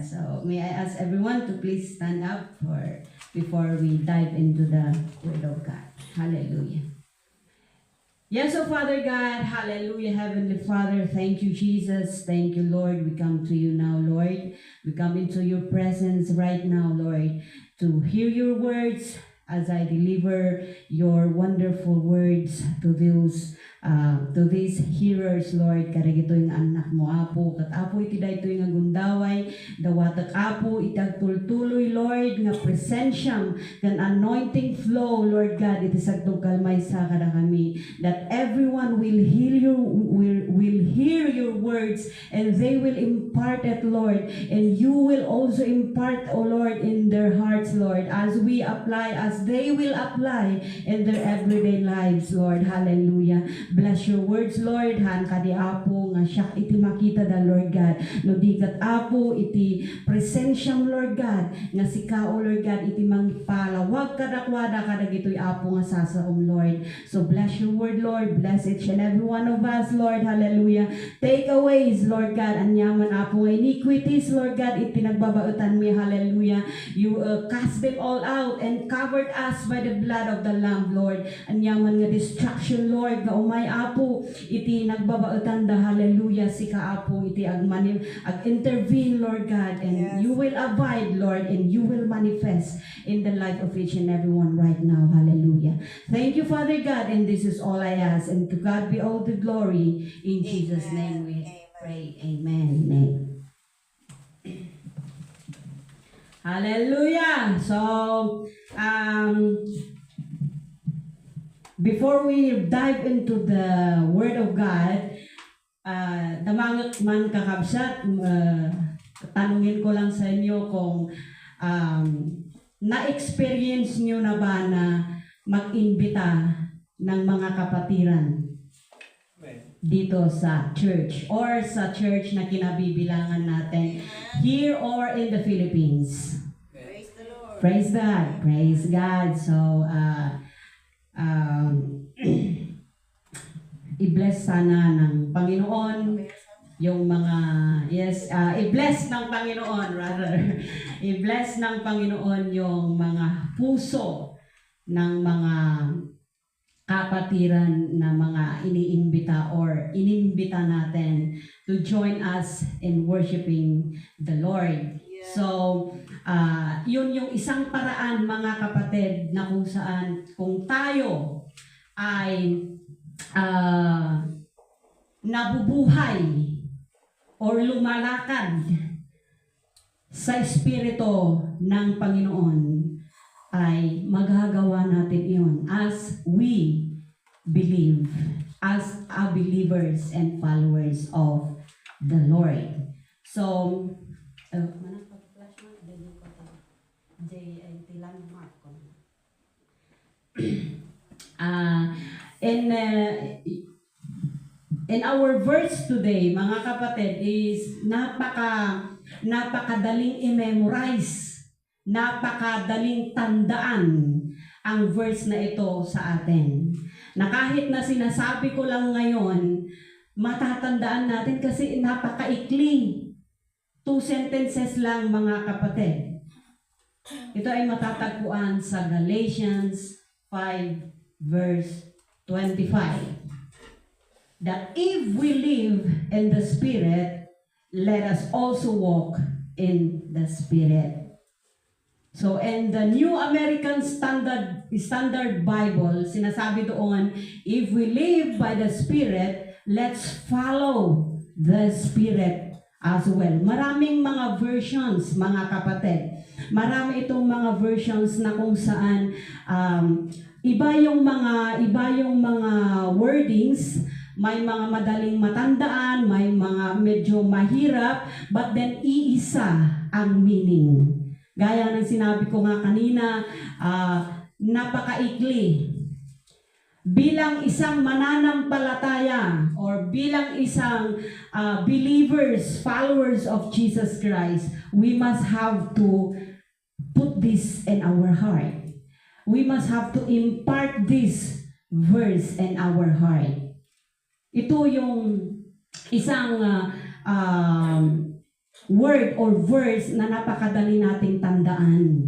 So may I ask everyone to please stand up before we dive into the Word of God. Hallelujah. Yes, so Father God, hallelujah, Heavenly Father, thank you, Jesus. Thank you, Lord. We come to you now, Lord. We come into your presence right now, Lord, to hear your words as I deliver your wonderful words to these hearers, Lord. Karag ito yung anak mo, Apo. Kat Apo, iti da ito yung agundaway. Dawatak Apo, itagtultuloy, Lord, nga presensyam, kan anointing flow, Lord God, iti sagtong kalmay sa kada kami. That everyone will hear your words and they will impart it, Lord. And you will also impart, O Lord, in their hearts, Lord, as they will apply in their everyday lives, Lord. Hallelujah. Bless your words, Lord. Han kadi Apo nga siya iti makita da, Lord God. No di kat Apo iti presensyam, Lord God, nga sikao, Lord God, iti mangpalawag kadakwada kadag ito'y Apo nga sasaom, Lord. So bless your word, Lord. Bless each and every one of us, Lord. Hallelujah. Take aways, Lord God, anyaman Apo nga iniquities, Lord God, iti nagbabautan mi. Hallelujah. You cast them all out and covered us by the blood of the Lamb, Lord. Anyaman nga destruction, Lord, nga umay Apo iti nagbabautan da. Hallelujah. Sika Apo iti ag-intervene, Lord God, and yes, you will abide, Lord, and you will manifest in the life of each and everyone right now. Hallelujah. Thank you, Father God, and this is all I ask, and to God be all the glory. In Jesus' name we pray. Amen. Amen. Hallelujah. So, before we dive into the Word of God, damangit man kakabsat, tanungin ko lang sa inyo kung na-experience nyo na ba na mag-imbita ng mga kapatiran dito sa church or sa church na kinabibilangan natin here or in the Philippines. Praise the Lord. Praise God. Praise God. So, i-bless sana ng Panginoon yung mga, i-bless ng Panginoon rather. I-bless ng Panginoon yung mga puso ng mga kapatiran na mga iniimbita or inimbita natin to join us in worshiping the Lord. Yeah. So, yun yung isang paraan, mga kapatid, na kung saan, kung tayo ay nabubuhay or lumalakad sa Espiritu ng Panginoon, ay magagawa natin yun as we believe, as believers and followers of the Lord. So, in our verse today, mga kapatid, is napakadaling i-memorize, napakadaling tandaan ang verse na ito sa atin. Na kahit na sinasabi ko lang ngayon, matatandaan natin kasi napakaikli. 2 sentences lang, mga kapatid. Ito ay matatagpuan sa Galatians 5 verse 25. That if we live in the Spirit, let us also walk in the Spirit. So, in the New American Standard Bible, sinasabi doon, if we live by the Spirit, let's follow the Spirit as well. Maraming mga versions, mga kapatid. Marami itong mga versions na kung saan iba yung mga wordings. May mga madaling matandaan, may mga medyo mahirap, but then iisa ang meaning. Gaya ng sinabi ko nga kanina, napakaikli. Bilang isang mananampalataya or bilang isang believers, followers of Jesus Christ, we must have to put this in our heart. We must have to impart this verse in our heart. Ito yung isang word or verse na napakadali nating tandaan.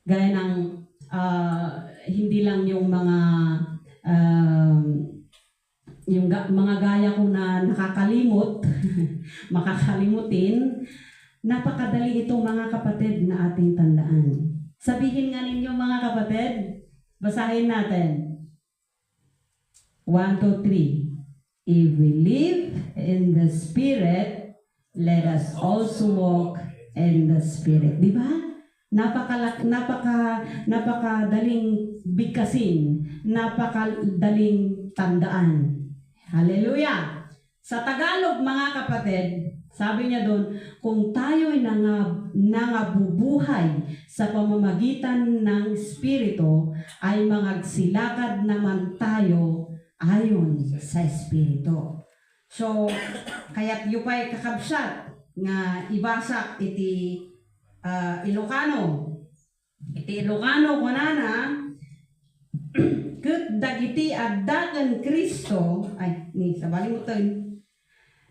Gaya ng hindi lang yung mga mga gaya ko na nakakalimot, makakalimutin, napakadali ito mga kapatid na ating tandaan. Sabihin nga ninyo mga kapatid, basahin natin. 1, 2, 3. If we live in the Spirit, let us also walk in the Spirit. Di ba? Napakadaling bigkasin, napakadaling tandaan. Hallelujah! Sa Tagalog, mga kapatid, sabi niya doon, kung tayo'y nangabubuhay sa pamamagitan ng Espiritu, ay magsilakad naman tayo ayon sa Espiritu. So, kaya't yupay kakabsat nga ibasa iti Ilocano. Iti Ilocano kunana, ket dagiti addaken Kristo, ay ni sabaling mo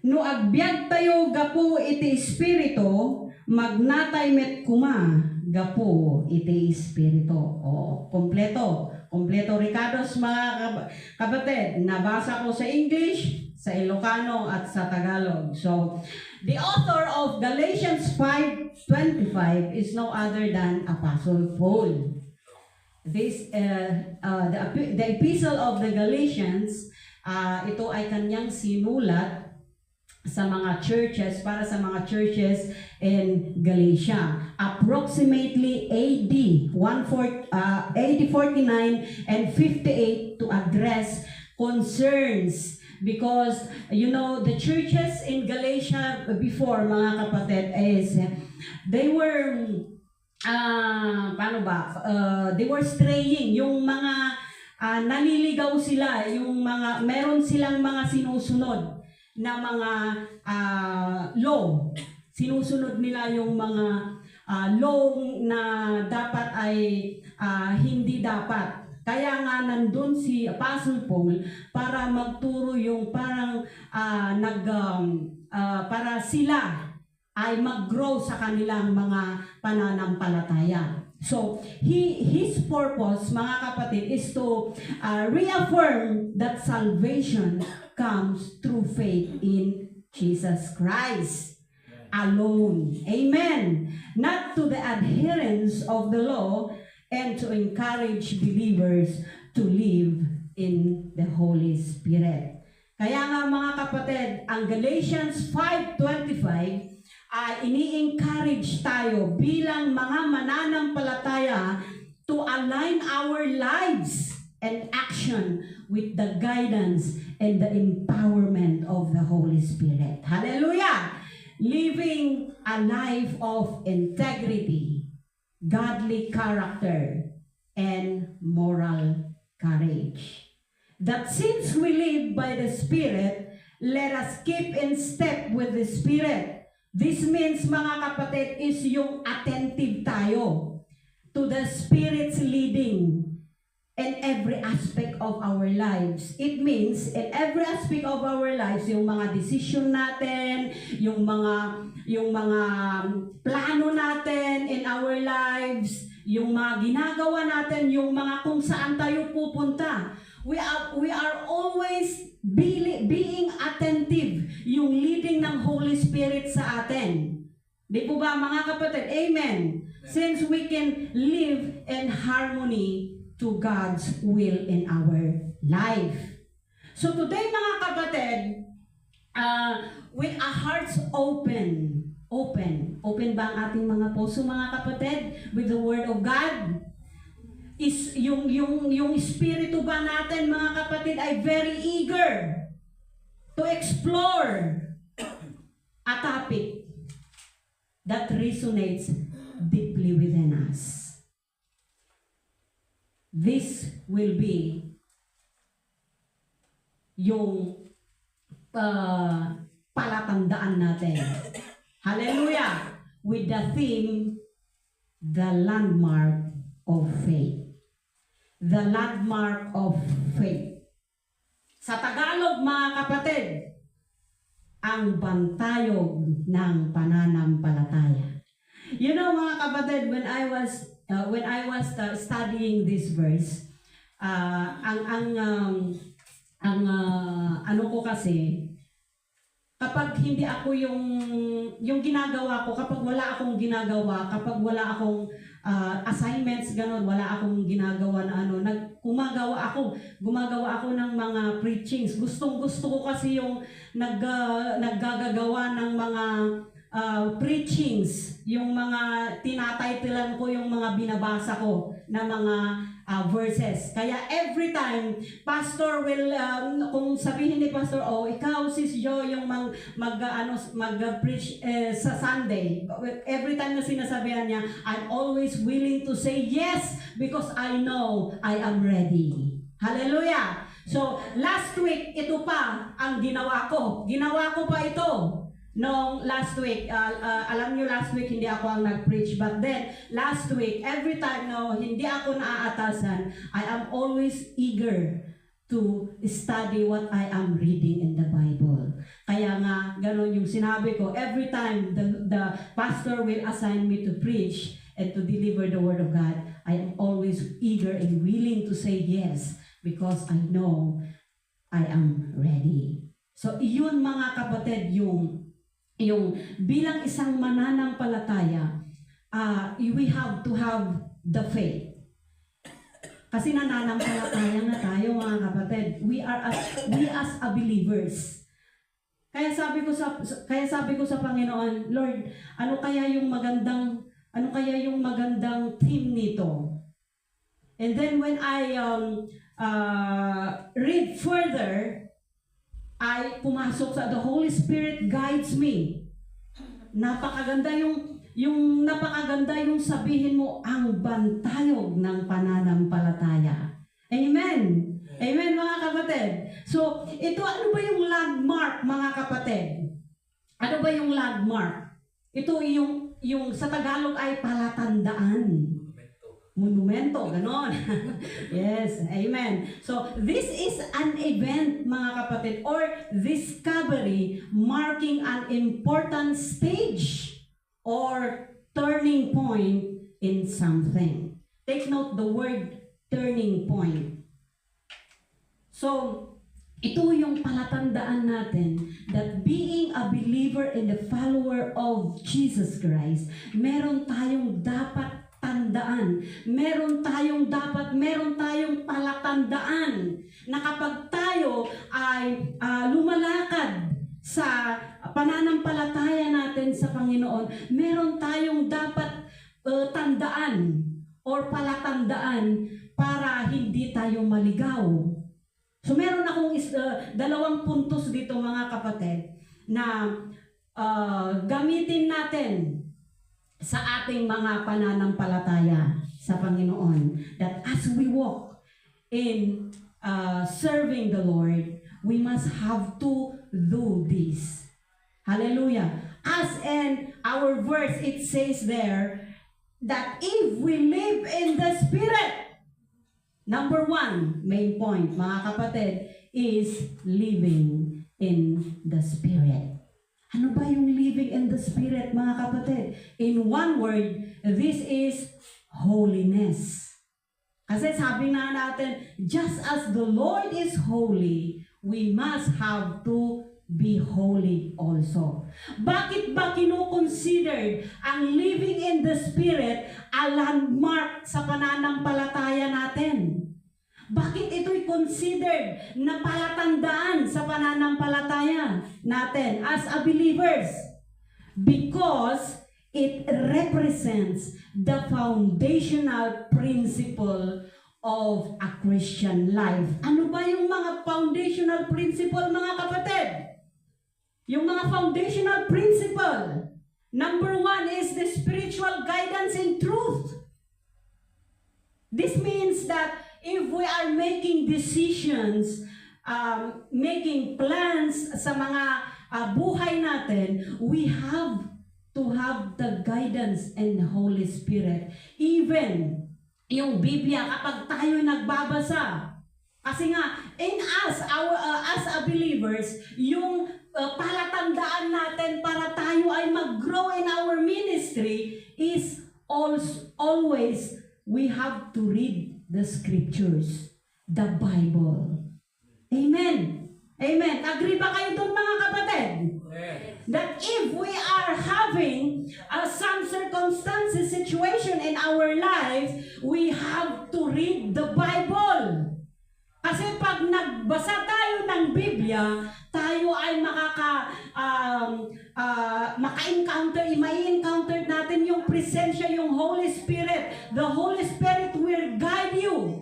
no agbyag tayo gapu iti Espiritu, magnatay met kuma gapu iti Espiritu. O, kompleto Ricardos mga kapatid. Nabasa ko sa English, sa Ilocano at sa Tagalog. So, the author of Galatians 5:25 is no other than Apostle Paul. This the epistle of the Galatians, ito ay kanyang sinulat sa mga churches, para sa mga churches in Galatia. Approximately AD 49 and 58 to address concerns, because you know the churches in Galatia before, mga kapatid, is they were they were straying, yung mga naliligaw sila, yung mga meron silang mga sinusunod na mga law. Sinusunod nila yung mga law na dapat ay hindi dapat. Kaya nga nandun si Apostle Paul para magturo yung parang para sila ay mag-grow sa kanilang mga pananampalataya. So, his purpose, mga kapatid, is to reaffirm that salvation comes through faith in Jesus Christ alone. Amen. Not to the adherence of the law, and to encourage believers to live in the Holy Spirit. Kaya nga mga kapatid, ang Galatians 5:25 ay ini-encourage tayo bilang mga mananampalataya to align our lives and action with the guidance and the empowerment of the Holy Spirit. Hallelujah! Living a life of integrity, godly character, and moral courage. That since we live by the Spirit, let us keep in step with the Spirit. This means, mga kapatid, is yung attentive tayo to the Spirit's leading in every aspect of our lives. It means, in every aspect of our lives, yung mga decision natin, yung mga plano natin in our lives, yung mga ginagawa natin, yung mga kung saan tayo pupunta. We are always being attentive, yung leading ng Holy Spirit sa atin. Di po ba, mga kapatid? Amen. Since we can live in harmony to God's will in our life. So today, mga kapatid, with our hearts open ba ang ating mga puso, mga kapatid, with the Word of God? Is yung espiritu ba natin, mga kapatid, ay very eager to explore a topic that resonates deeply within us. This will be yung palatandaan natin. Hallelujah! With the theme, the landmark of faith. The landmark of faith. Sa Tagalog, mga kapatid, ang bantayog ng pananampalataya. You know mga kapatid, when I was studying this verse, ano ko kasi, kapag hindi ako yung ginagawa ko, kapag wala akong ginagawa, kapag wala akong assignments, gano'n, wala akong ginagawa na ano, gumagawa ako ng mga preachings. Gustong-gusto ko kasi yung naggagawa ng mga preachings, yung mga tinatitlean ko, yung mga binabasa ko na mga verses. Kaya every time, Pastor will, kung sabihin ni Pastor, oh, ikaw sis Jo yung mag-preach sa Sunday. Every time na sinasabihan niya, I'm always willing to say yes because I know I am ready. Hallelujah! So, last week, ito pa ang ginawa ko. Ginawa ko pa ito. Nung last week, alam nyo last week hindi ako ang nag-preach, but then last week, every time hindi ako naaatasan, I am always eager to study what I am reading in the Bible. Kaya nga, ganun yung sinabi ko, every time the pastor will assign me to preach and to deliver the Word of God, I am always eager and willing to say yes because I know I am ready. So, iyon mga kapatid, yung bilang isang mananampalataya, we have to have the faith. Kasi nananampalataya na tayo mga kapatid. We as a believers. Kaya sabi ko sa Panginoon, Lord, ano kaya yung magandang theme nito? And then when I read further, ay pumasok sa the Holy Spirit guides me. Napakaganda yung sabihin mo ang bantayog ng pananampalataya. Amen. Amen mga kapatid. So, ito ano ba yung landmark mga kapatid? Ano ba yung landmark? Ito yung sa Tagalog ay palatandaan. Monumento, ganon. Yes, amen. So, this is an event, mga kapatid, or discovery marking an important stage or turning point in something. Take note the word turning point. So, ito yung palatandaan natin that being a believer and a follower of Jesus Christ, meron tayong dapat tandaan. Meron tayong palatandaan na kapag tayo ay lumalakad sa pananampalataya natin sa Panginoon, meron tayong dapat tandaan or palatandaan para hindi tayo maligaw. So meron akong dalawang puntos dito mga kapatid na gamitin natin sa ating mga pananampalataya sa Panginoon, that as we walk in serving the Lord, we must have to do this. Hallelujah. As in our verse, it says there that if we live in the Spirit, number one, main point, mga kapatid, is living in the Spirit. Ano ba yung living in the Spirit, mga kapatid? In one word, this is holiness. Kasi sabi na natin, just as the Lord is holy, we must have to be holy also. Bakit ba kinukonsidered ang living in the Spirit a landmark sa pananampalataya natin? Bakit ito'y considered na palatandaan sa pananampalataya natin as a believers? Because it represents the foundational principle of a Christian life. Ano ba yung mga foundational principle, mga kapatid? Yung mga foundational principle. Number one is the spiritual guidance in truth. This means that if we are making decisions, making plans sa mga buhay natin, we have to have the guidance and the Holy Spirit. Even yung Biblia, kapag tayo nagbabasa, kasi nga, in us, as a believers, yung palatandaan natin para tayo ay mag-grow in our ministry is always we have to read the scriptures, the Bible. Amen. Amen. Agree ba kayo doon, mga kapatid? That if we are having some circumstances, situation in our lives, we have to read the Bible. Kasi pag nagbasa tayo ng Biblia, tayo ay maka-encounter natin yung presensya, yung Holy Spirit. The Holy Spirit will guide you.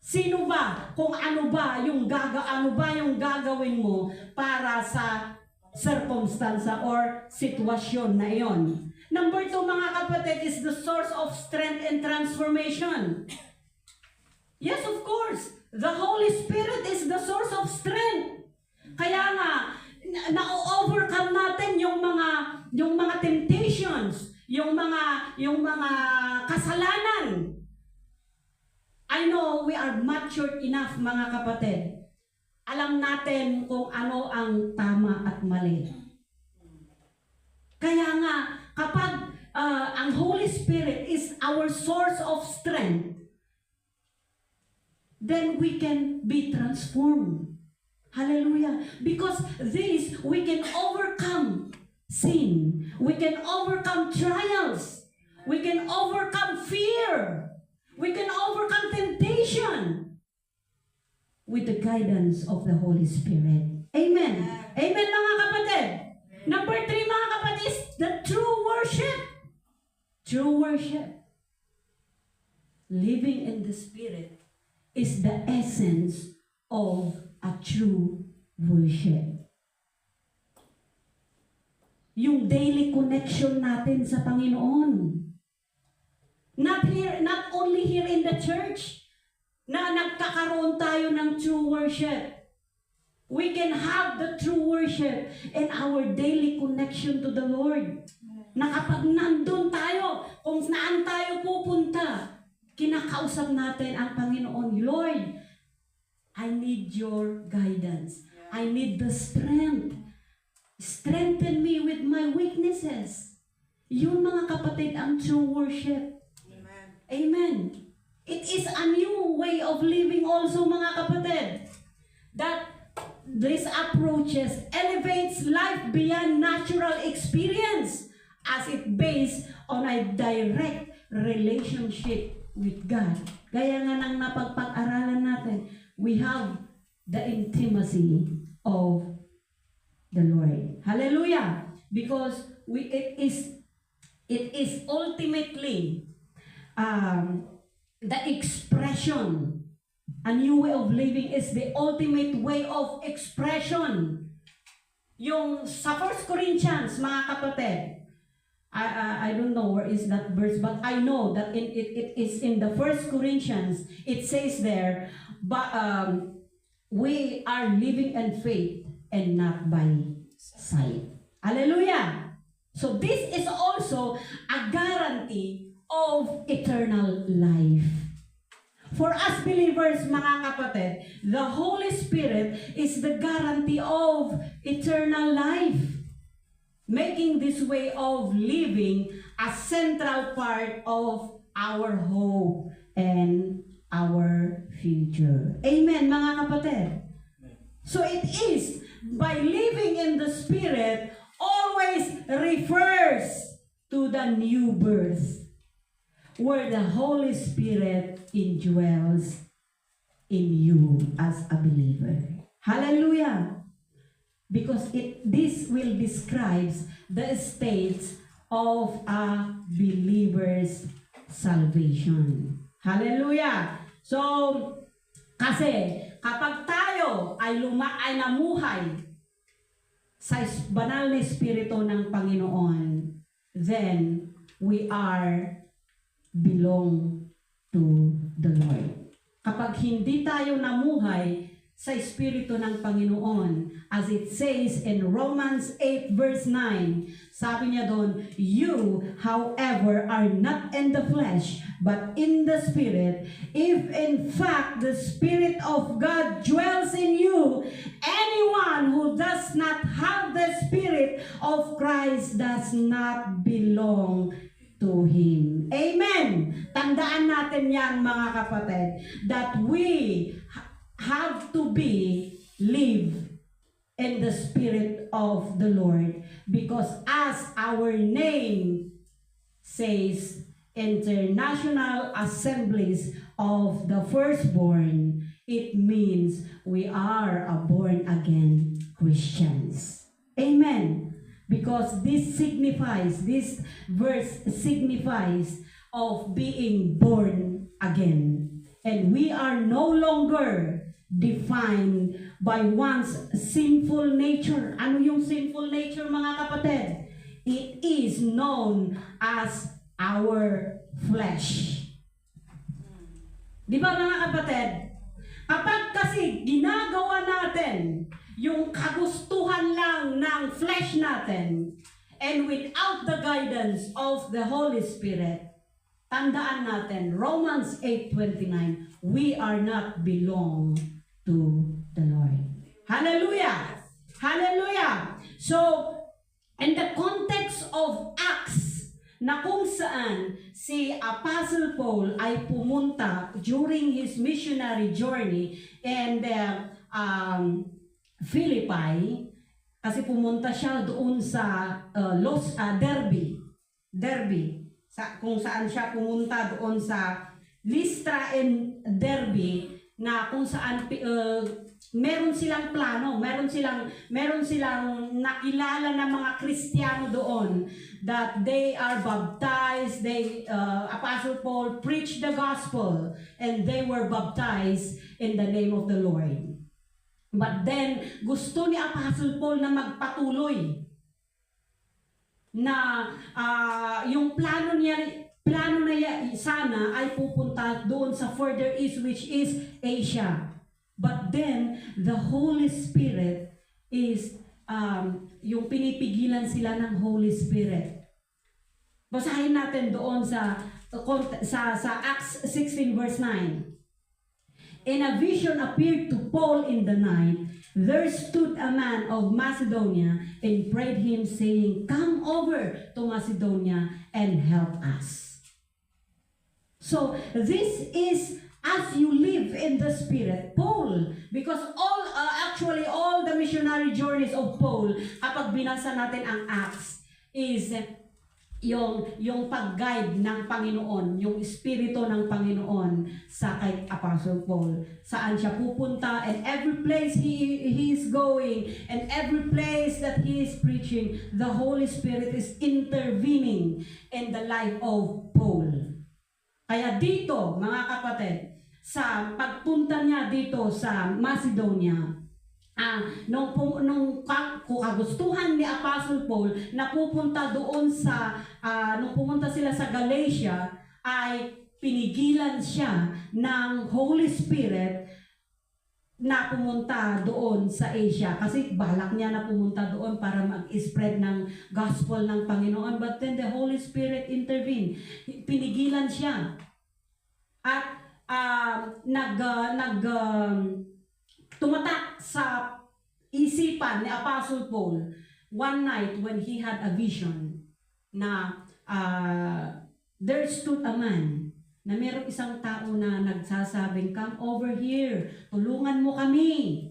Sino ba? Kung ano ba yung gagawin mo para sa circumstansa or sitwasyon na iyon. Number 2, mga kapatid, is the source of strength and transformation. Yes, of course. The Holy Spirit is the source of strength. Kaya nga, na-overcome natin yung mga temptations, yung mga kasalanan. I know we are matured enough, mga kapatid. Alam natin kung ano ang tama at mali. Kaya nga, kapag ang Holy Spirit is our source of strength, then we can be transformed. Hallelujah. Because we can overcome sin. We can overcome trials. We can overcome fear. We can overcome temptation with the guidance of the Holy Spirit. Amen. Amen, mga kapatid. Number 3, mga kapatid, is the true worship. True worship. Living in the Spirit is the essence of a true worship. Yung daily connection natin sa Panginoon. Not only here in the church, na nagkakaroon tayo ng true worship. We can have the true worship in our daily connection to the Lord. Na kapag nandun tayo, kung saan tayo pupunta, kinakausap natin ang Panginoon. Lord, I need your guidance. I need the strength. Strengthen me with my weaknesses. Yun, mga kapatid, ang true worship. Amen. It is a new way of living also, mga kapatid. That this approaches elevates life beyond natural experience as it based on a direct relationship with God. Kaya nga nang napagpag-aralan natin, we have the intimacy of the Lord. Hallelujah! Because it is ultimately the expression. A new way of living is the ultimate way of expression. Yung sa 1 Corinthians, mga kapatid, I don't know where is that verse, but I know that it is in the 1 Corinthians. It says there, but we are living in faith and not by sight. Hallelujah! So this is also a guarantee of eternal life. For us believers, mga kapatid, the Holy Spirit is the guarantee of eternal life, making this way of living a central part of our hope and our future. Amen, mga kapatid. So it is, by living in the Spirit, always refers to the new birth, where the Holy Spirit indwells in you as a believer. Hallelujah! Because this will describes the states of a believer's salvation. Hallelujah! So, kasi kapag tayo ay namuhay sa banal na espiritu ng Panginoon, then we belong to the Lord. Kapag hindi tayo namuhay sa Espiritu ng Panginoon. As it says in Romans 8 verse 9, sabi niya doon, you, however, are not in the flesh, but in the Spirit. If in fact the Spirit of God dwells in you, anyone who does not have the Spirit of Christ does not belong to Him. Amen! Tandaan natin yan, mga kapatid, that we have to live in the Spirit of the Lord, because as our name says, International Assemblies of the Firstborn, it means we are a born-again Christians. Amen. Because this verse signifies of being born again. And we are no longer defined by one's sinful nature. Ano yung sinful nature, mga kapatid? It is known as our flesh. Di ba, mga kapatid? Kapag kasi ginagawa natin yung kagustuhan lang ng flesh natin, and without the guidance of the Holy Spirit, tandaan natin, Romans 8:29, we are not belong to the Lord. Hallelujah! Hallelujah! So, in the context of Acts, na kung saan si Apostle Paul ay pumunta during his missionary journey in Philippi, kasi pumunta siya doon sa Derbe, kung saan siya pumunta doon sa Lystra and Derbe, na kung saan meron silang plano, meron silang nakilala na mga Kristiyano doon, that they are baptized. Apostle Paul preached the gospel and they were baptized in the name of the Lord. But then gusto ni Apostle Paul na magpatuloy, na yung plano niya sana ay pupunta doon sa further east, which is Asia. But then, the Holy Spirit is, yung pinipigilan sila ng Holy Spirit. Basahin natin doon sa Acts 16 verse 9. In a vision appeared to Paul in the night. There stood a man of Macedonia and prayed him, saying, come over to Macedonia and help us. So, this is as you live in the Spirit. Paul, because all the missionary journeys of Paul, kapag binasa natin ang Acts, is yung pag-guide ng Panginoon, yung Espiritu ng Panginoon sa kay Apostle Paul. Saan siya pupunta, and every place he is going, and every place that he is preaching, the Holy Spirit is intervening in the life of Paul. Kaya dito, mga kapatid, sa pagpunta niya dito sa Macedonia, nung kagustuhan ni Apostle Paul na pupunta doon nung pumunta sila sa Galatia, ay pinigilan siya ng Holy Spirit na pumunta doon sa Asia, kasi balak niya na pumunta doon para mag-spread ng gospel ng Panginoon, but then the Holy Spirit intervened. Pinigilan siya at tumatak sa isipan ni Apostle Paul one night when he had a vision na there stood a man, na mayroong isang tao na nagsasabing, come over here, tulungan mo kami.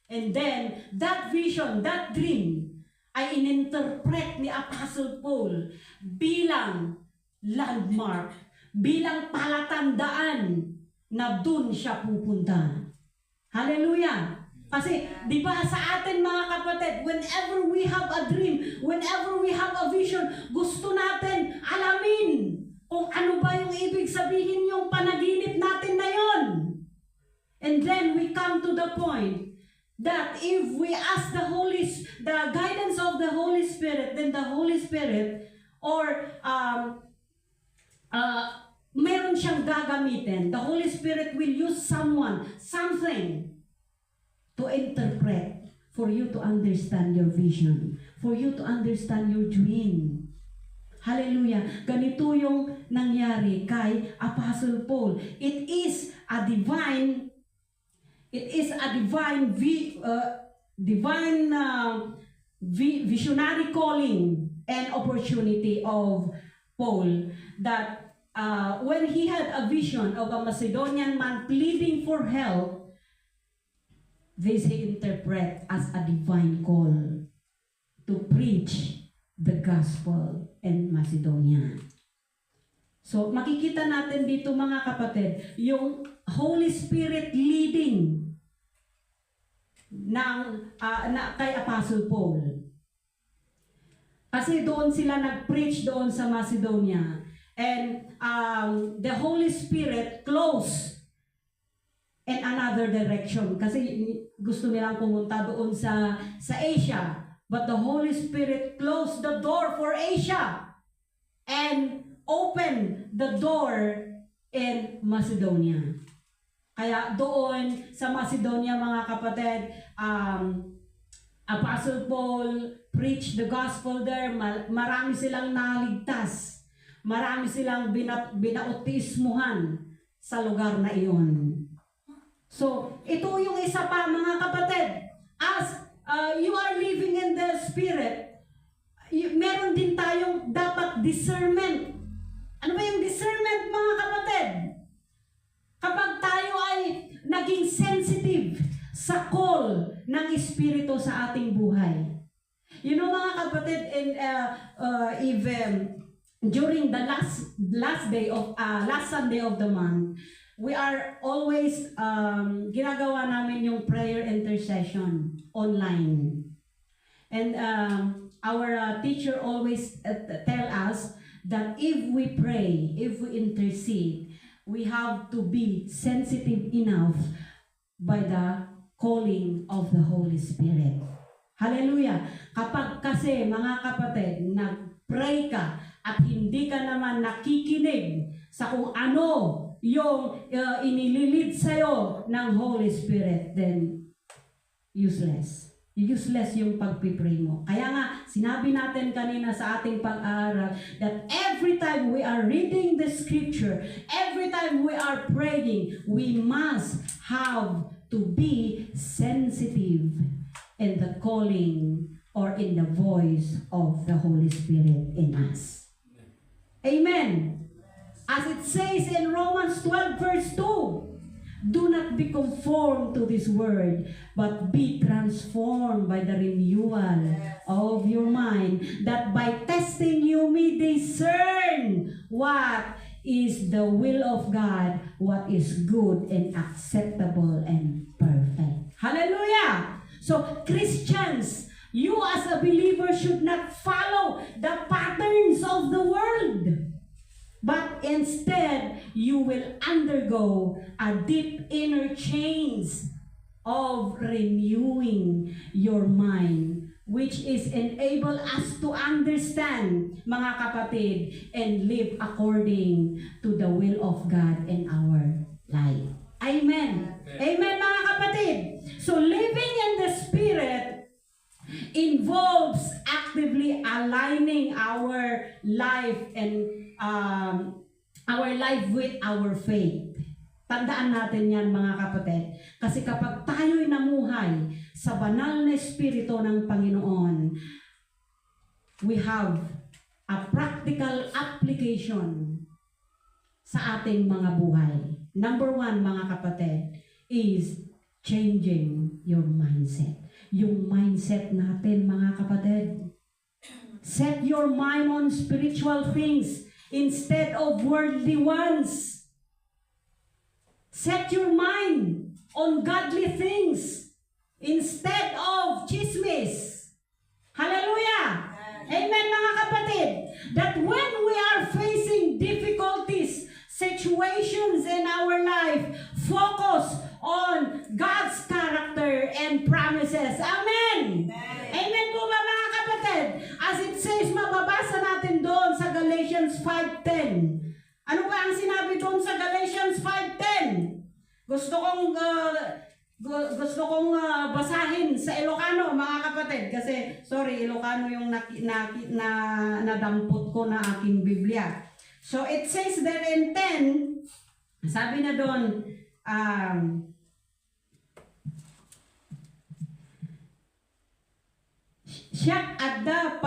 And then, that vision, that dream, ay ininterpret ni Apostle Paul bilang landmark, bilang palatandaan na dun siya pupunta. Hallelujah! Kasi, di ba sa atin mga kapatid, whenever we have a dream, whenever we have a vision, gusto natin alamin kung ano ba yung ibig sabihin yung panaginip natin na yon. And then we come to the point that if we ask the guidance of the Holy Spirit, then the Holy Spirit, or meron siyang gagamitin, the Holy Spirit will use someone, something, to interpret, for you to understand your vision, for you to understand your dream. Hallelujah. Ganito yung nangyari kay Apostle Paul. It is a divine visionary calling and opportunity of Paul, that when he had a vision of a Macedonian man pleading for help, this he interpret as a divine call to preach the gospel in Macedonia. So makikita natin dito mga kapatid, yung Holy Spirit leading kay Apostle Paul. Kasi doon sila nag-preach doon sa Macedonia. And the Holy Spirit closed in another direction. Kasi gusto nilang pumunta doon sa Asia. But the Holy Spirit closed the door for Asia and opened the door in Macedonia. Kaya doon sa Macedonia mga kapatid, Apostle Paul preached the gospel there. Marami silang naligtas. Marami silang binautismuhan sa lugar na iyon. So, ito yung isa pa mga kapatid. As you are living in the Spirit, meron din tayong dapat discernment. Ano ba yung discernment mga kapatid? Kapag tayo ay naging sensitive sa call ng Espiritu sa ating buhay. You know mga kapatid, even during the last Sunday of the month, we are always ginagawa namin yung prayer intercession online. And our teacher always tell us that if we pray, if we intercede, we have to be sensitive enough by the calling of the Holy Spirit. Hallelujah! Kapag kasi mga kapatid, nag-pray ka at hindi ka naman nakikinig sa kung ano yung inililid sa'yo ng Holy Spirit, then useless. Useless yung pagpipray mo. Kaya nga, sinabi natin kanina sa ating pag-aaral that every time we are reading the scripture, every time we are praying, we must have to be sensitive in the calling or in the voice of the Holy Spirit in us. Amen. As it says in Romans 12 verse 2, do not be conformed to this world, but be transformed by the renewal of your mind, that by testing you may discern what is the will of God, what is good and acceptable and perfect. Hallelujah! So, Christians, you as a believer should not follow the patterns of the world, but instead, you will undergo a deep inner change of renewing your mind, which is enable us to understand, mga kapatid, and live according to the will of God in our life. Amen. Amen, mga kapatid. So, living in the Spirit involves actively aligning our life and our life with our faith. Tandaan natin yan mga kapatid. Kasi kapag tayo'y namuhay sa banal na Espiritu ng Panginoon, we have a practical application sa ating mga buhay. Number one mga kapatid is changing your mindset. Yung mindset natin mga kapatid. Set your mind on spiritual things instead of worldly ones. Set your mind on godly things instead of chismis. Hallelujah! Amen mga kapatid. That when we are facing difficulties, situations in our life, focus on God's character and promises. Amen! Amen po ba mga kapatid? As it says, mababasa natin doon sa Galatians 5:10. Ano ba ang sinabi doon sa Galatians 5:10? Gusto kong Gusto kong basahin sa Ilocano, mga kapatid, kasi sorry, Ilocano yung nadampot ko na aking Biblia. So it says there in 10, sabi na doon, siya adda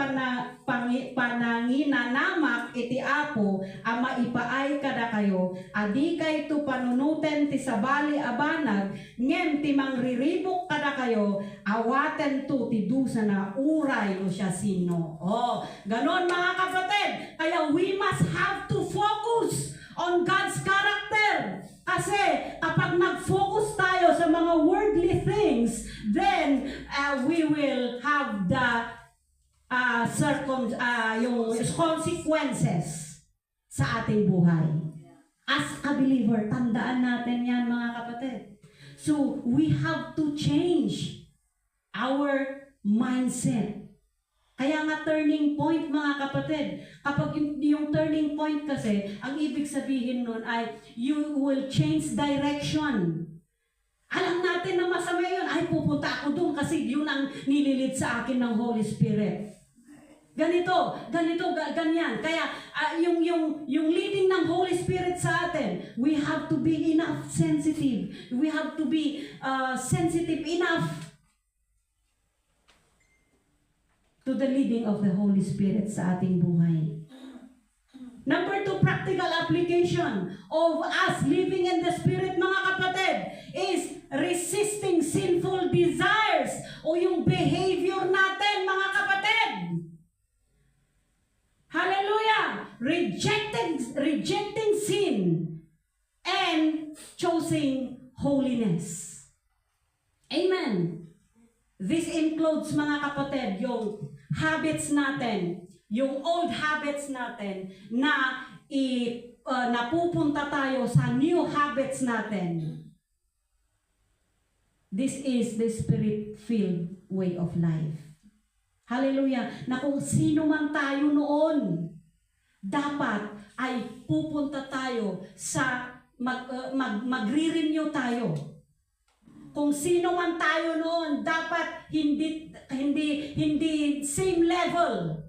pananginanamak iti Apo a maipaay kada kayo adi kay to panunuten ti sabali abanag ngem ti mangriribok kada kayo awaten to ti dusa na uray no siya sino. Oh, ganon mga kapatid. Kaya we must have to focus on God's character. Kasi kapag nag-focus tayo sa mga worldly things, then we will have the yung consequences sa ating buhay. As a believer, tandaan natin yan, mga kapatid. So, we have to change our mindset. Kaya nga turning point, mga kapatid. Kapag yung turning point kasi, ang ibig sabihin nun ay you will change direction. Alam natin na masama yun. Ay, pupunta ako doon kasi yun ang nililid sa akin ng Holy Spirit. Ganito, ganyan. Kaya yung leading ng Holy Spirit sa atin, we have to be enough sensitive. We have to be sensitive enough to the leading of the Holy Spirit sa ating buhay. Number 2, practical application of us living in the Spirit, mga kapatid, is resisting sinful desires o yung behavior natin, mga kapatid. Hallelujah! Rejecting sin and choosing holiness. Amen. This includes, mga kapatid, yung habits natin, yung old habits natin na napupunta tayo sa new habits natin. This is the Spirit-filled way of life. Hallelujah! Na kung sino man tayo noon, dapat ay pupunta tayo sa magre-renew tayo. Kung sino man tayo noon, dapat hindi same level.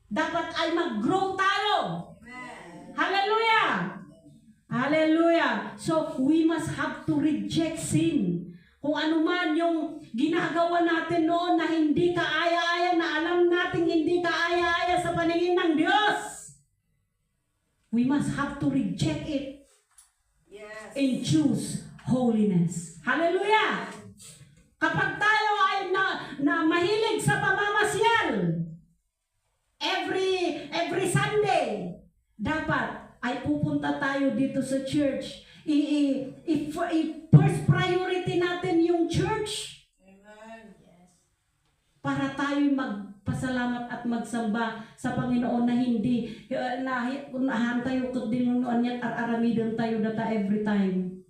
Dapat ay mag-grow tayo. Amen. Hallelujah! Hallelujah! So, we must have to reject sin. Kung ano man yung ginagawa natin noon na hindi kaaya-aya, na alam natin hindi kaaya-aya sa paningin ng Diyos, we must have to reject it. Yes. And choose holiness. Hallelujah! Kapag tayo ay na mahilig sa pamamasyal, every Sunday, dapat ay pupunta tayo dito sa church. First priority natin yung church. Amen. Yes. Para tayo magpasalamat at magsamba sa Panginoon na hindi nahantay ukot din noon yan at aramidon tayo data every time.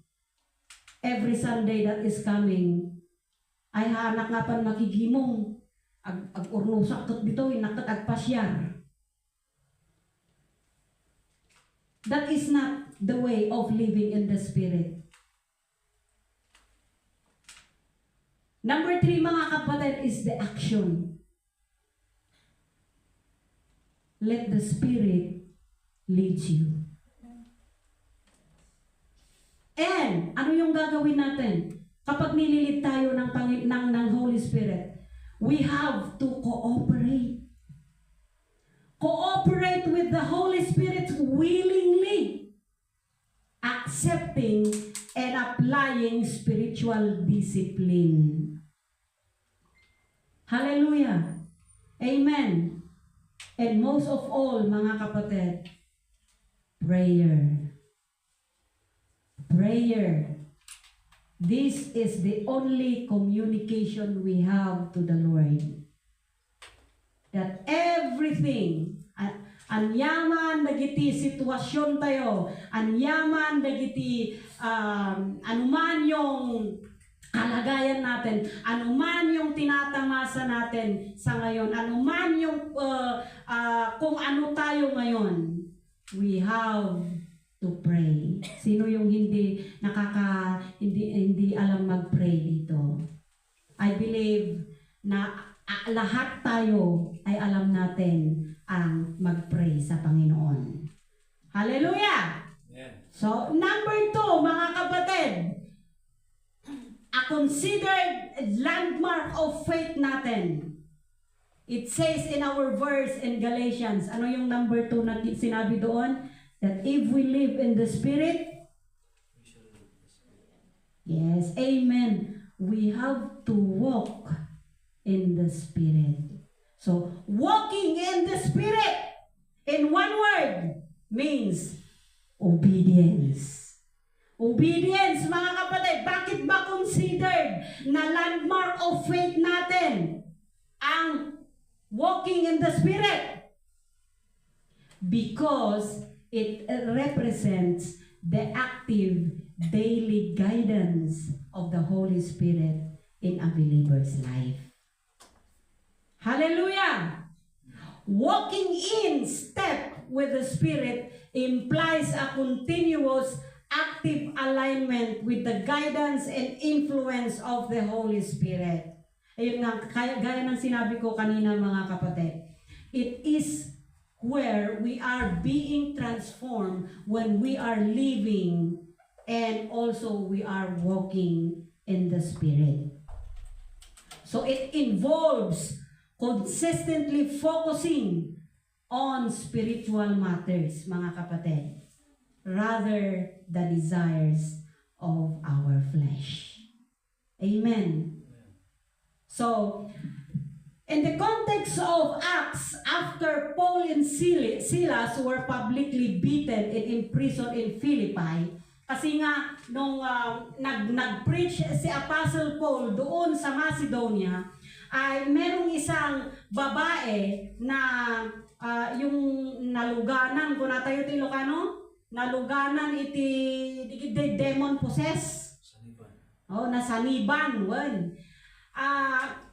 Every Sunday that is coming. Ay hanak nga pan makigimong. Ag-urnusak kat dito, inakat agpasyar. That is not the way of living in the Spirit. Number 3, mga kapatid, is the action. Let the Spirit lead you. And, ano yung gagawin natin? Kapag nililid tayo ng Holy Spirit, we have to cooperate. Cooperate with the Holy Spirit willingly, accepting and applying spiritual discipline. Hallelujah. Amen. And most of all, mga kapatid, prayer. Prayer. This is the only communication we have to the Lord. That everything, anyaman dagiti sitwasyon tayo, anyaman dagiti anuman yung kalagayan natin, anuman yung tinatamasa natin sa ngayon, anuman yung kung ano tayo ngayon, we have to pray. Sino yung hindi alam mag-pray dito? I believe na lahat tayo ay alam natin ang mag-pray sa Panginoon. Hallelujah! Amen. So, number 2, mga kapatid, a considered landmark of faith natin. It says in our verse in Galatians, ano yung number 2 na sinabi doon? That if we live in the Spirit, yes, amen, we have to walk in the Spirit. So, walking in the Spirit, in one word, means obedience. Obedience, mga kapatid. Bakit ba considered na landmark of faith natin ang walking in the Spirit? Because it represents the active daily guidance of the Holy Spirit in a believer's life. Hallelujah! Walking in step with the Spirit implies a continuous active alignment with the guidance and influence of the Holy Spirit. Ayun nga, gaya ng sinabi ko kanina, mga kapatid. It is where we are being transformed when we are living and also we are walking in the Spirit. So it involves consistently focusing on spiritual matters, mga kapatid, rather the desires of our flesh. Amen. So, in the context of Acts, after Paul and Silas were publicly beaten and imprisoned in Philippi, kasi nga, nung nag-preach si Apostle Paul doon sa Macedonia, ay merong isang babae na yung naluganan, kung natayo ito Ilocano, naluganan iti demon possess. Oh, nasaniban, wan.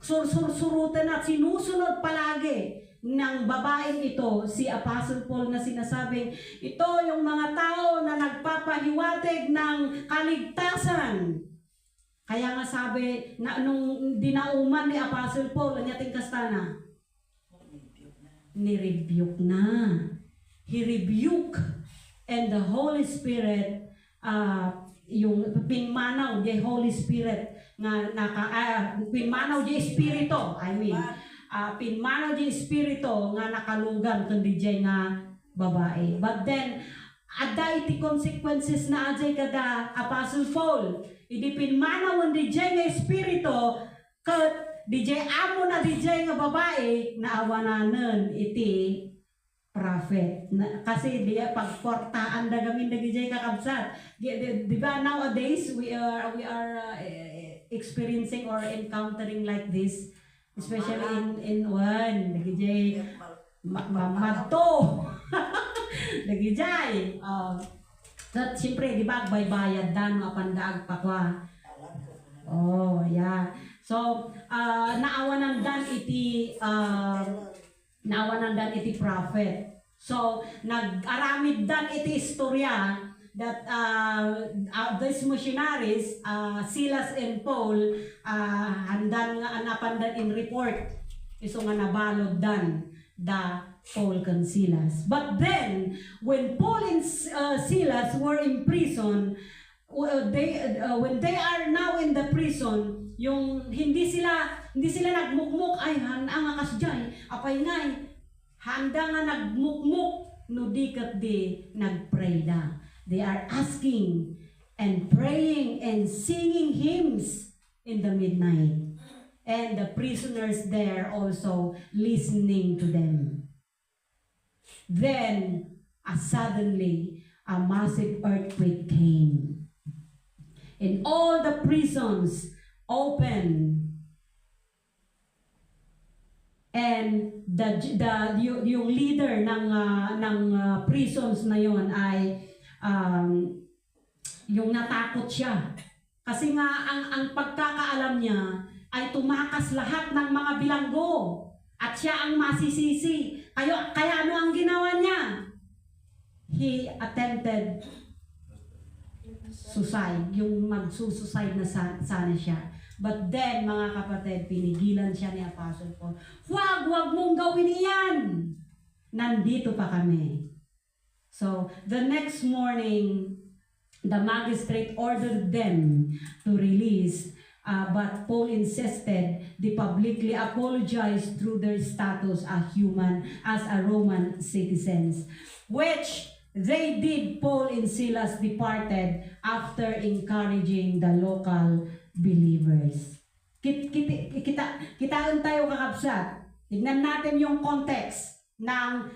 Sursurutan at sinusunod palagi ng babaeng ito, si Apostle Paul, na sinasabing, ito yung mga tao na nagpapahiwatig ng kaligtasan. Kaya nga sabi, na, nung dinauman ni Apostle Paul, ang yating kastana, ni-rebuke na. He rebuke, and the Holy Spirit, yung pinmanaw di Holy Spirit, nga pinmanaw di Espiritu, pinmanaw di Espiritu nga nakalugan kundi di nga babae. But then, ada iti consequences na ajay kada Apostle Paul. Idi pinmanaw di di nga Espiritu, kat di di amo na di di nga babae, naawananan iti prophet. Kasi di pagportaan da gamin da di di kakabsat. Di ba nowadays we are experiencing or encountering like this, especially in one nagijay mamadto nagijay that siyempre di ba baybayad dan mapandaag pa kwa. Oh yeah, so naawanan dan iti prophet. So nag-aramid dan iti istorya that these missionaries, Silas and Paul, handan nga anapandan in report. Iso nga nabalod dan the Paul and Silas. But then, when Paul and Silas were in prison, when they are now in the prison, yung hindi sila nagmukmuk, ay handa nga kasjay, apay ngay, handa nga nagmukmuk, no dikat di nagpray da. They are asking and praying and singing hymns in the midnight. And the prisoners there also listening to them. Then, suddenly, a massive earthquake came. And all the prisons opened. And yung leader ng prisons na yon ay yung natakot siya. Kasi nga ang pagkakaalam niya ay tumakas lahat ng mga bilanggo at siya ang masisisi. Kaya ano ang ginawa niya? he attempted suicide, yung magsusuicide na sana siya. But then, mga kapatid, pinigilan siya ni Apostle Paul. Huwag mong gawin iyan! Nandito pa kami. So, the next morning, the magistrate ordered them to release, but Paul insisted they publicly apologize through their status as a Roman citizens, which they did. Paul and Silas departed after encouraging the local believers. Kitaan tayo kakabsat. Tignan natin yung context ng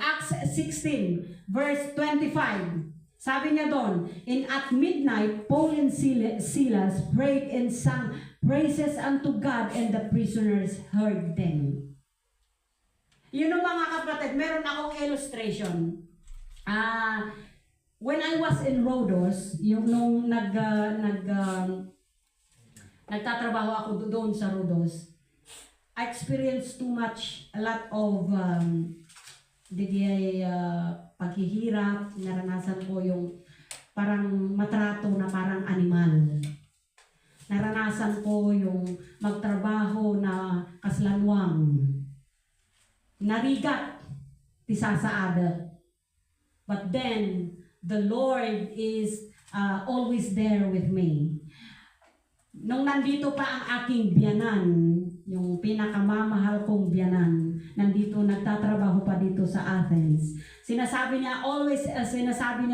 Acts 16 verse 25. Sabi niya doon, and at midnight, Paul and Silas prayed and sang praises unto God, and the prisoners heard them. Yun know, mga kapatid, meron akong illustration. When I was in Rhodos, yung nung nagtatrabaho ako doon sa Rhodos, I experienced a lot of paghihirap. Naranasan ko yung parang matrato na parang animal. Naranasan ko yung magtrabaho na kaslanwang. Narigat, tisasaada. But then, the Lord is always there with me. Nung nandito pa ang aking biyanan, yung pinakamamahal kong biyanan, nandito nagtatrabaho pa dito sa Athens. Sinasabi niya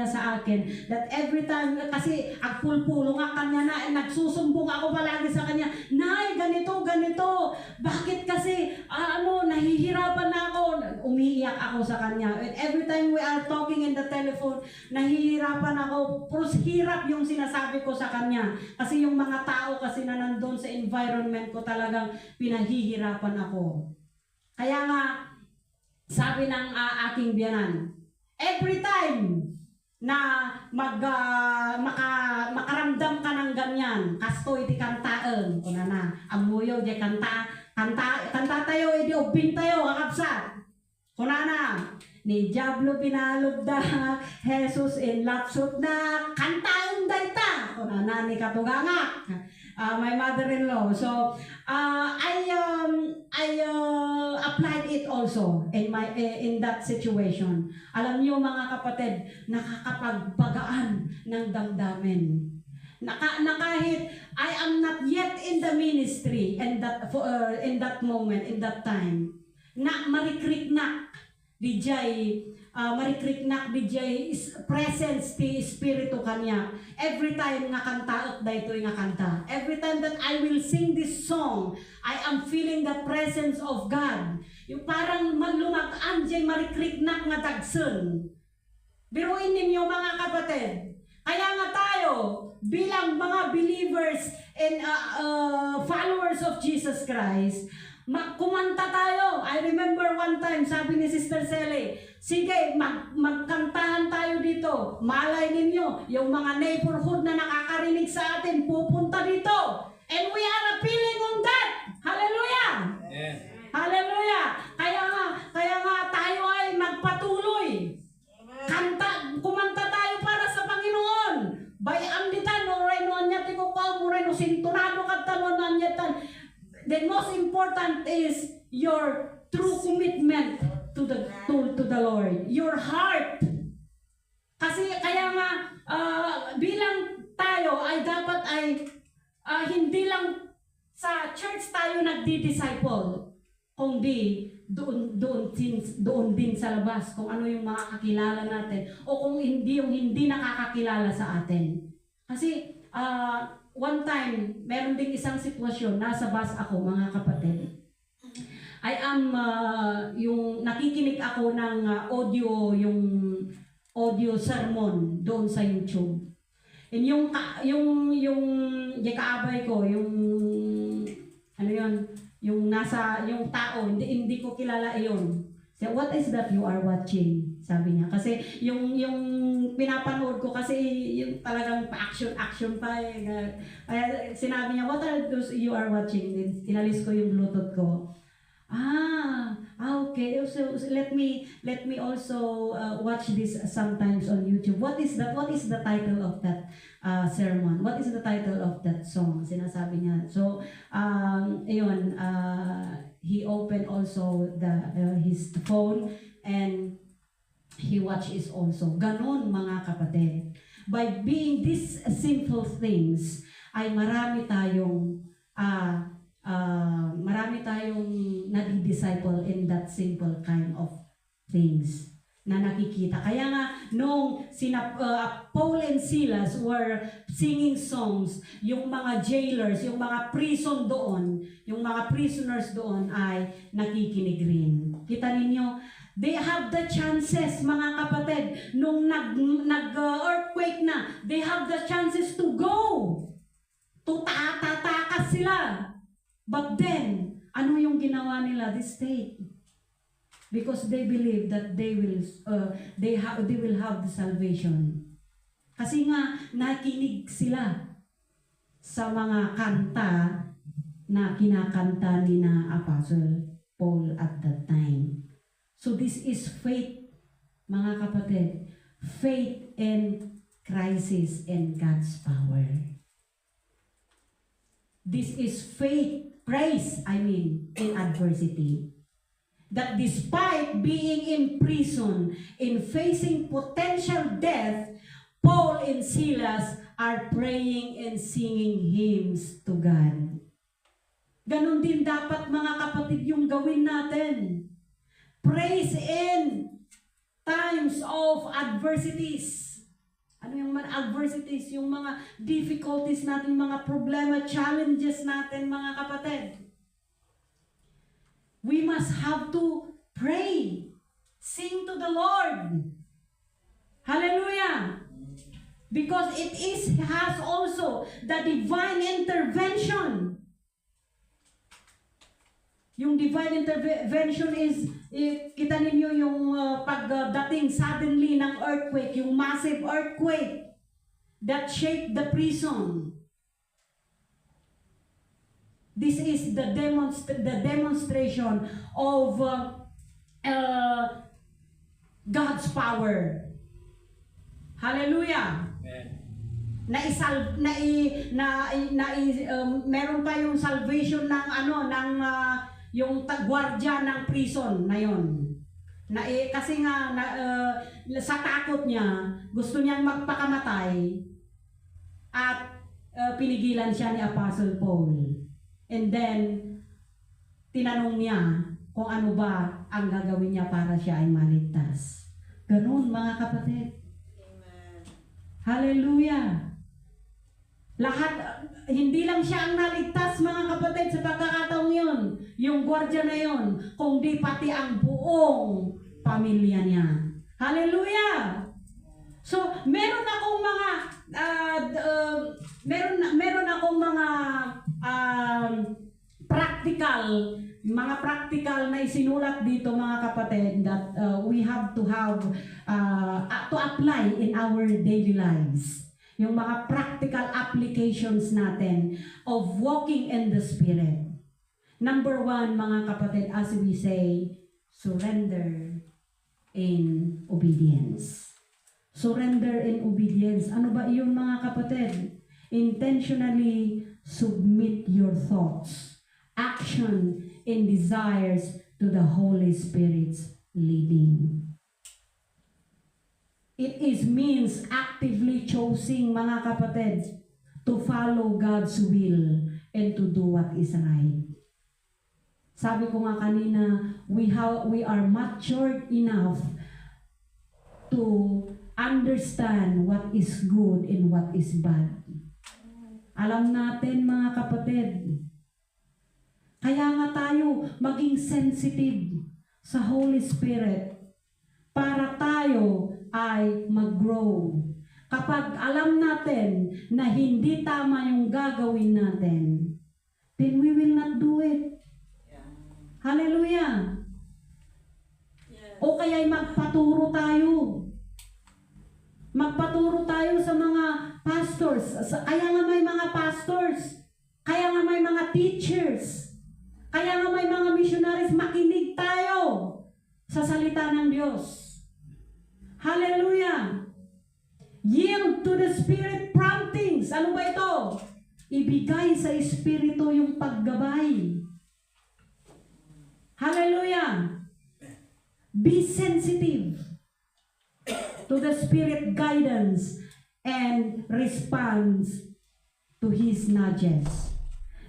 sa akin that every time, kasi agpulpulo nga kanya na, nagsusumbong ako palagi sa kanya, Nay, ganito. Bakit kasi, nahihirapan na ako. Umiiyak ako sa kanya. And every time we are talking in the telephone, nahihirapan ako. Pros hirap yung sinasabi ko sa kanya. Kasi yung mga tao kasi na nandun sa environment ko talagang pinahihirapan ako. Kaya nga, sabi ng aking biyanan, every time na makaramdam ka ng ganyan, kasto iti kantaen, kuna na, amuyo di kanta tayo, iti ubin tayo, kakapsat. Kuna na, ni Diablo pinalugda, Jesus in latsot na, kantaen dayta, kuna na ni katuganga. My mother-in-law. So I applied it also in that situation. Alam niyo mga kapatid, nakakapagpagaan ng damdamin. Na kahit I am not yet in the ministry in that moment, in that time, na marikriknak dijay presence ti Espiritu kanya. Every time nga kanta daytoy nga kanta. Every time that I will sing this song, I am feeling the presence of God. Yung parang maglumagaan jay marikriknak nga dagsen. Biruin ninyo mga kapatid. Kaya nga tayo bilang mga believers and followers of Jesus Christ, kumanta tayo. I remember one time, sabi ni Sister Sally, sige, magkantahan tayo dito. Malay ninyo, yung mga neighborhood na nakakarinig sa atin, pupunta dito. And we are appealing on that. Hallelujah! Yes. Hallelujah! Kaya nga tayo ay magpatuloy. Kumanta tayo para sa Panginoon. Bayang ditan, oray no anyati ko pa, oray no sinturado katanon anyatan. The most important is your true commitment to the Lord, your heart. Kasi kaya nga bilang tayo ay dapat ay hindi lang sa church tayo nagdi-disciple, kundi doon din sa labas kung ano yung makakakilala natin o kung hindi yung hindi nakakakilala sa atin. Kasi one time, meron ding isang sitwasyon, nasa bus ako mga kapatid. I am, yung nakikinig ako ng audio sermon doon sa YouTube. And yung kaabay ko, yung tao, hindi ko kilala iyon. So, what is that you are watching? Sabi niya. Kasi yung pinapanood ko kasi yung talagang action pa eh. Kaya sinabi niya, what are those you are watching? Inalis ko yung Bluetooth ko. Okay. So let me also watch this sometimes on YouTube. What is the title of that sermon? What is the title of that song? Sinasabi niya. So ayun, he opened also his phone and he watches also. Ganon mga kapatid. By being these simple things, ay marami tayong nadi-disciple in that simple kind of things na nakikita. Kaya nga, nung Paul and Silas were singing songs, yung mga jailers, yung mga prison doon, yung mga prisoners doon ay nakikinig rin. Kita ninyo, they have the chances, mga kapatid, nung nag-earthquake na, they have the chances to go. Tatakas sila. But then, ano yung ginawa nila? They stayed. Because they believe that they will have the salvation. Kasi nga, nakinig sila sa mga kanta na kinakanta ni na Apostle Paul at that time. So this is faith, mga kapatid. Faith in crisis and God's power. This is faith, in adversity. That despite being in prison, in facing potential death, Paul and Silas are praying and singing hymns to God. Ganon din dapat, mga kapatid, yung gawin natin. Praise in times of adversities. Ano yung mga adversities? Yung mga difficulties natin, mga problema, challenges natin, mga kapatid. We must have to pray. Sing to the Lord. Hallelujah. Because it has also the divine intervention. Yung divine intervention is, kita ninyo yung pagdating suddenly ng earthquake, yung massive earthquake that shake the prison. This is the demonstration of God's power. Hallelujah. Meron tayong salvation ng yung gwardiya ng prison na yon. Kasi nga sa takot niya, gusto niyang magpakamatay at pinigilan siya ni Apostle Paul. And then, tinanong niya kung ano ba ang gagawin niya para siya ay maligtas. Ganun, mga kapatid. Amen. Hallelujah. Hindi lang siya ang naligtas, mga kapatid, sa pagkakataong yun, yung gwardiya na yun, kundi pati ang buong pamilya niya. Hallelujah. So, meron akong mga practical na isinulat dito, mga kapatid, that we have to apply in our daily lives. Yung mga practical applications natin of walking in the Spirit. Number 1, mga kapatid, as we say, surrender in obedience. Surrender in obedience. Ano ba iyon, mga kapatid? Intentionally submit your thoughts, action, and desires to the Holy Spirit's leading. It means actively choosing, mga kapatid, to follow God's will and to do what is right. Sabi ko nga kanina, we are matured enough to understand what is good and what is bad. Alam natin, mga kapatid. Kaya nga tayo maging sensitive sa Holy Spirit para tayo ay mag-grow. Kapag alam natin na hindi tama yung gagawin natin, then we will not do it. Yeah. Hallelujah. Yes. O kaya'y magpaturo tayo. Magpaturo tayo sa mga pastors. Kaya nga may mga pastors. Kaya nga may mga teachers. Kaya nga may mga missionaries, makinig tayo sa salita ng Diyos. Hallelujah! Yield to the Spirit promptings. Ano ba ito? Ibigay sa Espiritu yung paggabay. Hallelujah! Be sensitive to the Spirit guidance and response to His nudges.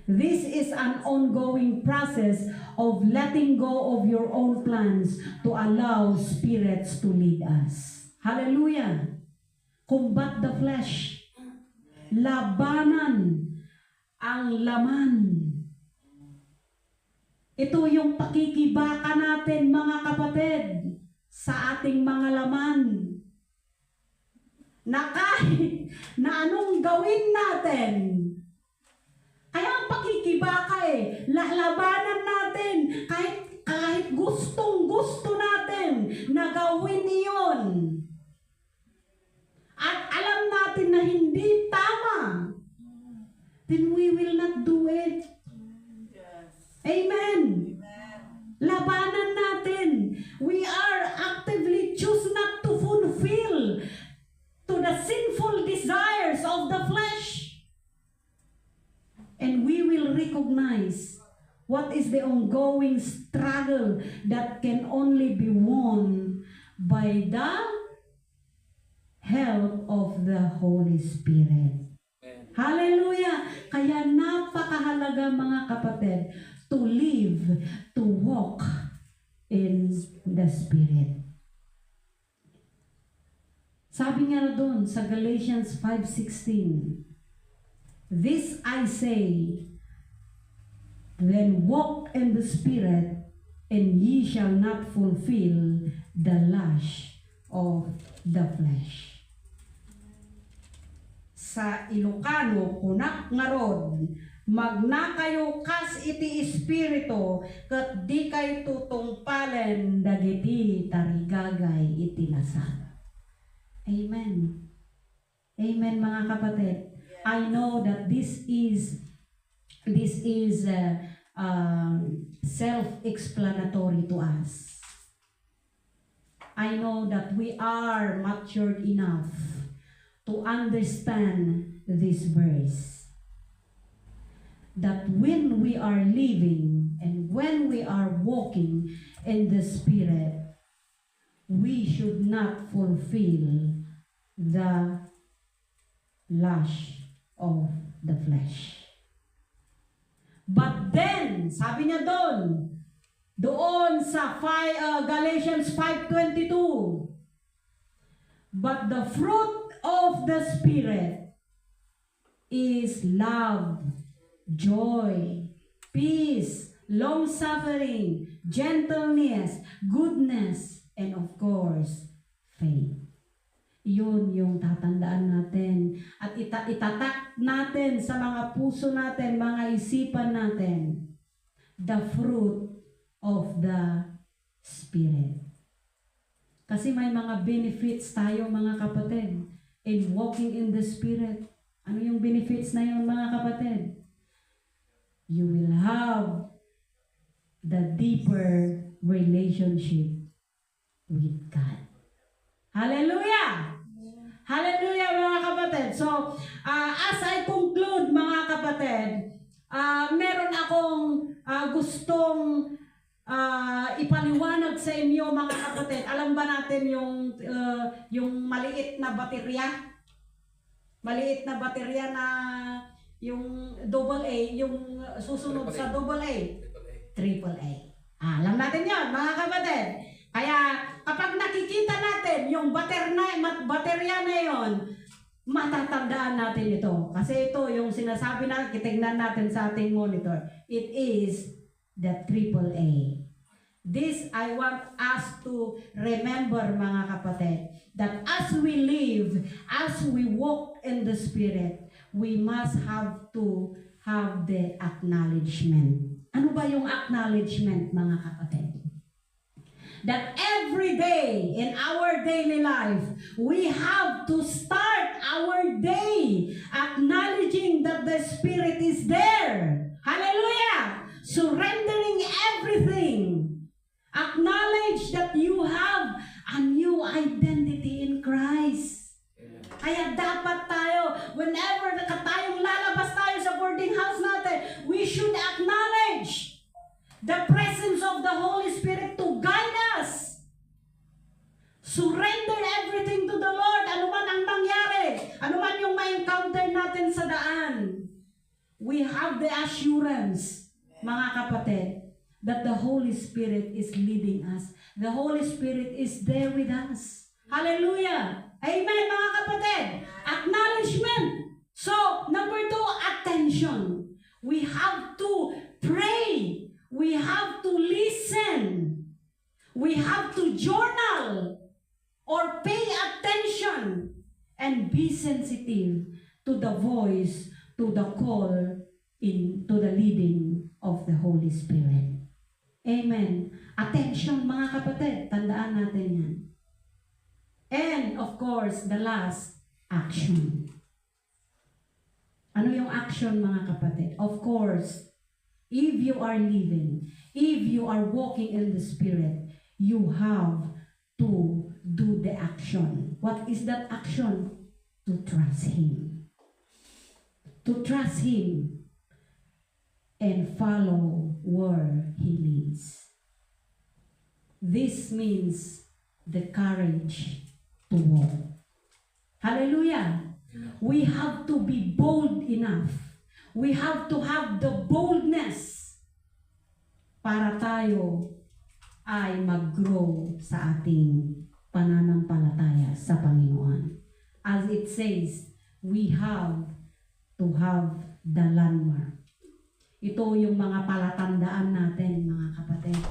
This is an ongoing process of letting go of your own plans to allow spirits to lead us. Hallelujah! Combat the flesh. Labanan ang laman. Ito yung pakikibaka natin, mga kapatid, sa ating mga laman. Na kahit na anong gawin natin, kaya ang pakikibaka lalabanan natin kahit gustong-gusto natin na gawin iyon. At alam natin na hindi tama, then we will not do it. Yes. Amen. Amen. Labanan natin. We are actively choose not to fulfill to the sinful desires of the flesh. And we will recognize what is the ongoing struggle that can only be won by the help of the Holy Spirit. Amen. Hallelujah! Kaya napakahalaga, mga kapatid, to live, to walk in the Spirit. Sabi nga doon sa Galatians 5:16, this I say, then walk in the Spirit, and ye shall not fulfill the lust of the flesh. Sa Ilocano, kunak nga rod, magna kayo kas iti espiritu, kat di kay tutungpalen dagiti tarigagay iti lasag. Amen. Amen, mga kapatid. I know that this is self-explanatory to us. I know that we are matured enough to understand this verse. That when we are living and when we are walking in the Spirit, we should not fulfill the lust of the flesh. But then, sabi niya doon sa Galatians 5:22, but the fruit of the Spirit is love, joy, peace, long-suffering, gentleness, goodness, and of course, faith. Yun yung tatandaan natin at itatak natin sa mga puso natin, mga isipan natin, the fruit of the Spirit. Kasi may mga benefits tayo, mga kapatid, in walking in the Spirit. Ano yung benefits na yun, mga kapatid? You will have the deeper relationship with God. Hallelujah! Hallelujah, mga kapatid. So, as I conclude, mga kapatid, meron akong gustong ipaliwanag sa inyo, mga kapatid. Alam ba natin yung maliit na baterya? Maliit na baterya na yung AA, yung susunod sa AA. AAA. Alam natin yon, mga kapatid. Kaya kapag nakikita natin yung baterya na yon, matatandaan natin ito. Kasi ito yung sinasabi na, kitignan natin sa ating monitor. It is the AAA. This I want us to remember, mga kapatid, that as we live, as we walk in the Spirit, we must have to have the acknowledgement. Ano ba yung acknowledgement, mga kapatid? That every day in our daily life, we have to start our day acknowledging that the Spirit is there. Hallelujah! Surrender identity in Christ. Kaya dapat tayo, whenever tayong lalabas tayo sa boarding house natin, we should acknowledge the presence of the Holy Spirit to guide us. Surrender everything to the Lord. Ano man ang mangyari, ano man yung ma-encounter natin sa daan, we have the assurance, mga kapatid, that the Holy Spirit is leading us. The Holy Spirit is there with us. Hallelujah! Amen, mga kapatid! Acknowledgement. So, number 2, attention. We have to pray. We have to listen. We have to journal or pay attention and be sensitive to the voice, to the call, to the leading of the Holy Spirit. Amen. Attention, mga kapatid. Tandaan natin yan. And, of course, the last, action. Ano yung action, mga kapatid? Of course, if you are living, if you are walking in the Spirit, you have to do the action. What is that action? To trust Him. To trust Him and follow where He leads. This means the courage to walk. Hallelujah! We have to be bold enough. We have to have the boldness para tayo ay mag-grow sa ating pananampalataya sa Panginoon. As it says, we have to have the landmark. Ito yung mga palatandaan natin, mga kapatid,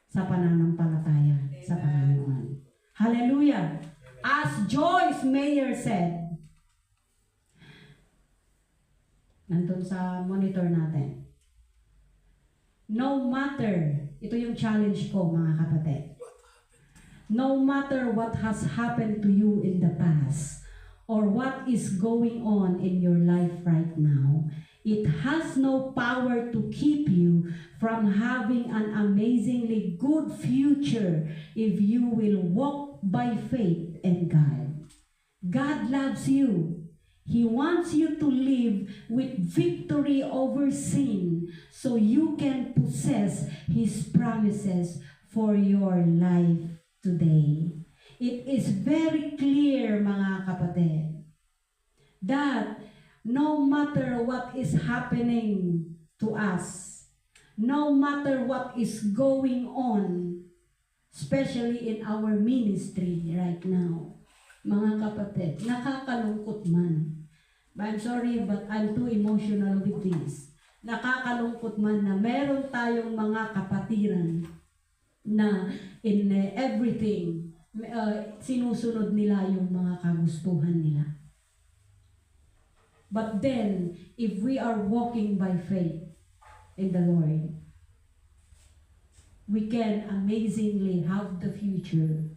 sa pananampalataya sa Panginoon. Hallelujah! As Joyce Meyer said, nandun sa monitor natin, no matter, ito yung challenge ko, mga kapatid, no matter what has happened to you in the past or what is going on in your life right now, it has no power to keep you from having an amazingly good future if you will walk by faith in God. God loves you. He wants you to live with victory over sin so you can possess His promises for your life today. It is very clear, mga kapatid, that no matter what is happening to us, no matter what is going on, especially in our ministry right now, mga kapatid, nakakalungkot man. I'm sorry, but I'm too emotional with this. Nakakalungkot man na meron tayong mga kapatiran na in everything, sinusunod nila yung mga kagustuhan nila. But then, if we are walking by faith in the Lord, we can amazingly have the future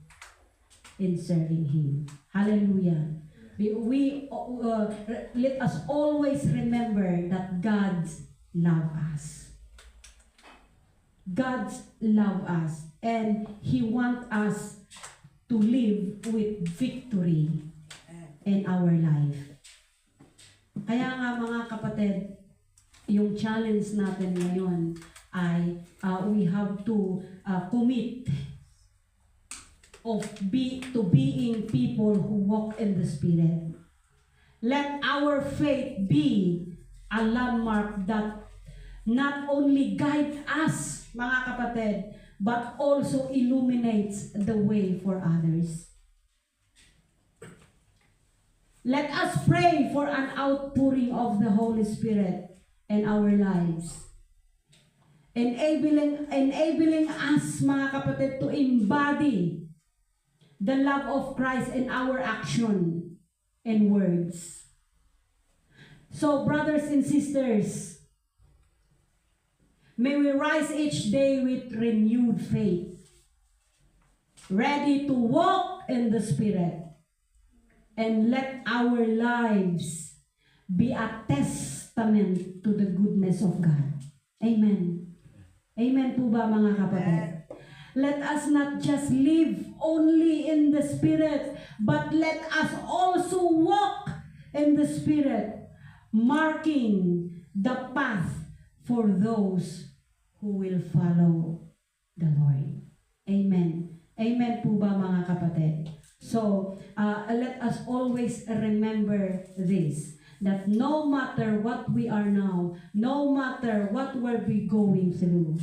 in serving Him. Hallelujah. Let us always remember that God loves us. God loves us, and He wants us to live with victory in our life. Kaya nga, mga kapatid, yung challenge natin ngayon ay we have to commit to being people who walk in the Spirit. Let our faith be a landmark that not only guides us, mga kapatid, but also illuminates the way for others. Let us pray for an outpouring of the Holy Spirit in our lives. Enabling us, mga kapatid, to embody the love of Christ in our action and words. So, brothers and sisters, may we rise each day with renewed faith, ready to walk in the Spirit, and let our lives be a testament to the goodness of God. Amen. Amen po ba, mga kapatid? Let us not just live only in the Spirit, but let us also walk in the Spirit, marking the path for those who will follow the Lord. Amen. Amen po ba mga kapatid? So, let us always remember this, that no matter what we are now, no matter what we're be going through,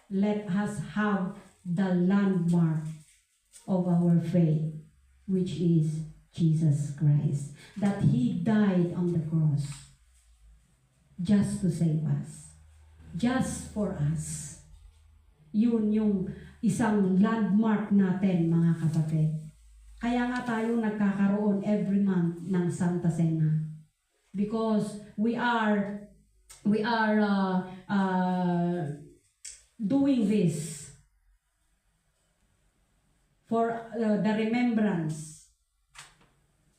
let us have the landmark of our faith, which is Jesus Christ. That He died on the cross just to save us. Just for us. Yun yung isang landmark natin, mga kapatid. Kaya nga tayo nagkakaroon every month ng Santa Cena. Because we are doing this for the remembrance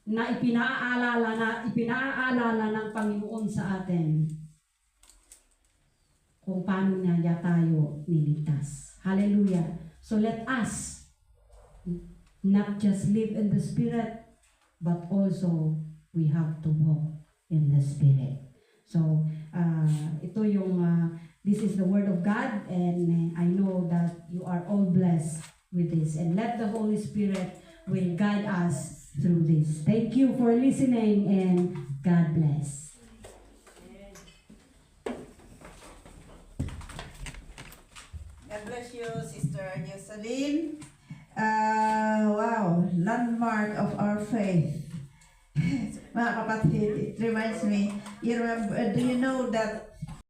na ipinaalala ng Panginoon sa atin kung paano niya tayo niligtas. Hallelujah. So let us not just live in the Spirit, but also we have to walk in the Spirit. So, ito yung, this is the Word of God, and I know that you are all blessed with this. And let the Holy Spirit will guide us through this. Thank you for listening, and God bless. God bless you, Sister Jocelyn. Wow, landmark of our faith. Mga kapatid, it reminds me, do you know that